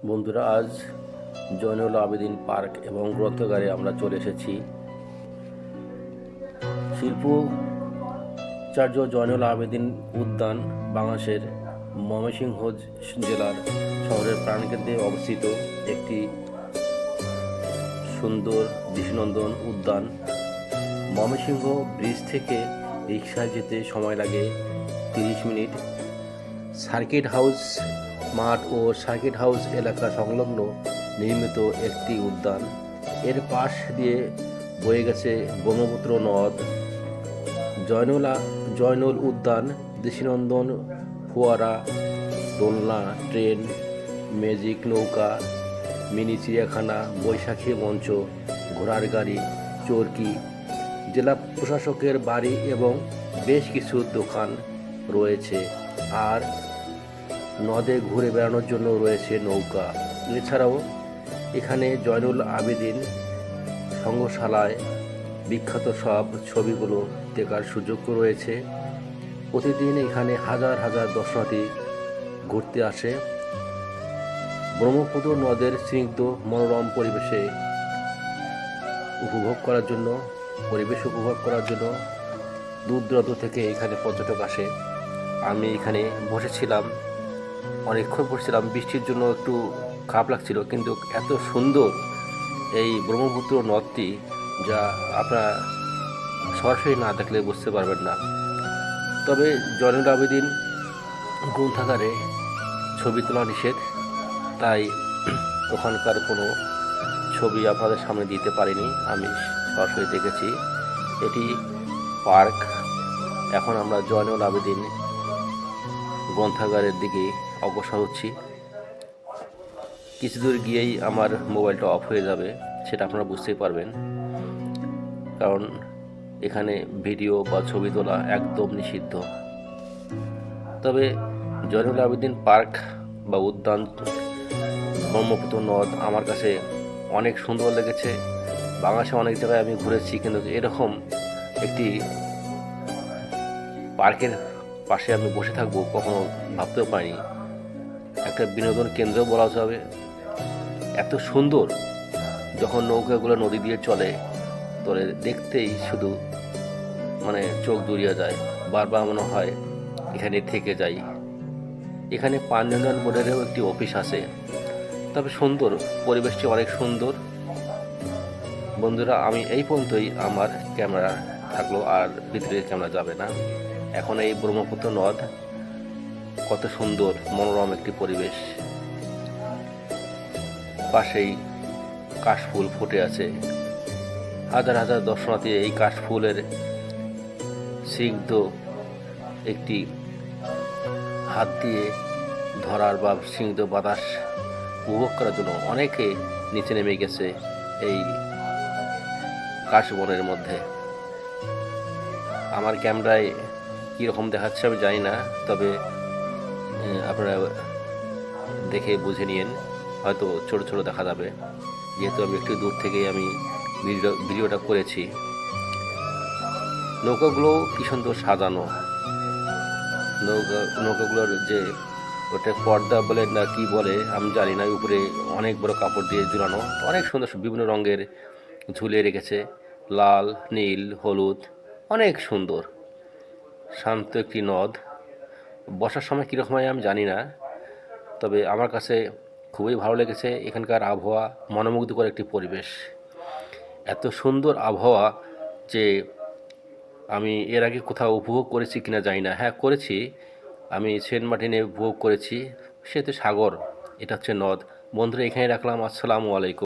বন্ধুরা, আজ জয়নুল আবেদিন পার্ক এবং গ্রন্থাগারে আমরা চলে এসেছি। শিল্পাচার্য জয়নুল আবেদিন উদ্যান বাংলাদেশের ময়মনসিংহ জেলার শহরের প্রাণকেন্দ্রে অবস্থিত একটি সুন্দর দৃষ্টিনন্দন উদ্যান। ময়মনসিংহ ব্রিজ থেকে রিক্সায় যেতে সময় লাগে 30 মিনিট। সার্কিট হাউস মাঠ ও সার্কিট হাউস এলাকা সংলগ্ন নির্মিত একটি উদ্যান। এর পাশ দিয়ে বয়ে গেছে ব্রহ্মপুত্র নদ। জয়নুল উদ্যান দৃষ্টিনন্দন ফোয়ারা, দোলনা, ট্রেন, ম্যাজিক নৌকা, মিনি চিড়িয়াখানা, বৈশাখী মঞ্চ, ঘোড়ার গাড়ি, চরকি, জেলা প্রশাসকের বাড়ি এবং বেশ কিছু দোকান রয়েছে। আর নদে ঘুরে বেড়ানোর জন্য রয়েছে নৌকা। এছাড়াও এখানে জয়নুল আবেদিন সংগ্রহশালায় বিখ্যাত সব ছবিগুলো দেখার সুযোগ রয়েছে। প্রতিদিন এখানে হাজার হাজার দর্শনার্থী ঘুরতে আসে। ব্রহ্মপুত্র নদের স্নিগ্ধ মনোরম পরিবেশ উপভোগ করার জন্য দূর দূরান্ত থেকে এখানে পর্যটক আসে। আমি এখানে অনেকক্ষণ বসেছিলাম। বৃষ্টির জন্য একটু খারাপ লাগছিল, কিন্তু এত সুন্দর এই ব্রহ্মপুত্র নদটি, যা আপনারা সরাসরি না দেখলে বুঝতে পারবেন না। তবে জয়নুল আবেদিন গ্রন্থাগারে ছবি তোলা নিষেধ, তাই ওখানকার কোনো ছবি আপনাদের সামনে দিতে পারিনি। আমি সরাসরি দেখেছি। এটি পার্ক। এখন আমরা জয়নুল আবেদিন গ্রন্থাগারের দিকে অগ্রসর হচ্ছি। কিছু দূর গিয়েই আমার মোবাইলটা অফ হয়ে যাবে, সেটা আপনারা বুঝতেই পারবেন, কারণ এখানে ভিডিও বা ছবি তোলা একদম নিষিদ্ধ। তবে জয়নুল আবেদিন পার্ক বা উদ্যান, ব্রহ্মপুত্র নদ আমার কাছে অনেক সুন্দর লেগেছে। বাংলাদেশে অনেক জায়গায় আমি ঘুরেছি, কিন্তু এরকম একটি পার্কের পাশে আমি বসে থাকবো কখনো ভাবতেও পারিনি। একটা বিনোদন কেন্দ্র বলা যাবে। এত সুন্দর, যখন নৌকাগুলো নদী দিয়ে চলে দেখতেই শুধু চোখ জুড়িয়ে যায়। বারবার মনে হয় এখানে থেকে যাই। এখানে পানি উন্নয়ন বোর্ডেরও একটি অফিস আছে। তবে সুন্দর, পরিবেশটি অনেক সুন্দর। বন্ধুরা, আমি এই পর্যন্তই। আমার ক্যামেরা থাকলো, আর ভিতরে ক্যামেরা যাবে না। এখন এই ব্রহ্মপুত্র নদ, কত সুন্দর মনোরম একটি পরিবেশ। পাশেই কাশফুল ফুটে আছে। হাজার হাজার দর্শনার্থী এই কাশফুলের স্নিগ্ধ একটি হাত দিয়ে ধরার বা স্নিগ্ধ বাতাস উপভোগ করার জন্য অনেকে নিচে নেমে গেছে এই কাশবনের মধ্যে। আমার ক্যামেরায় কীরকম দেখাচ্ছে আমি জানি না, তবে আপনারা দেখে বুঝে নিন। হয়তো ছোট ছোট দেখা যাবে, যেহেতু আমি একটু দূর থেকেই আমি ভিডিওটা করেছি। নৌকাগুলো কি সুন্দর সাজানো। নৌকাগুলোর যে ওটা পর্দা বলে না কি বলে আমি জানি না, উপরে অনেক বড় কাপড় দিয়ে ঝুলানো, অনেক সুন্দর বিভিন্ন রঙের ঝুলিয়ে রেখেছে। লাল, নীল, হলুদ, অনেক সুন্দর শান্ত একটি নদ। বর্ষার সময় কীরকম হয় আমি জানি না, তবে আমার কাছে খুবই ভালো লেগেছে। এখানকার আবহাওয়া মনোমুগ্ধকর একটি পরিবেশ। এত সুন্দর আবহাওয়া যে আমি এর আগে কোথাও উপভোগ করেছি কিনা জানি না। হ্যাঁ, করেছি। আমি সেন্ট মার্টিনে উপভোগ করেছি। সে তো সাগর, এটা হচ্ছে নদ। বন্ধুরা, এখানে রাখলাম। আসসালামু আলাইকুম।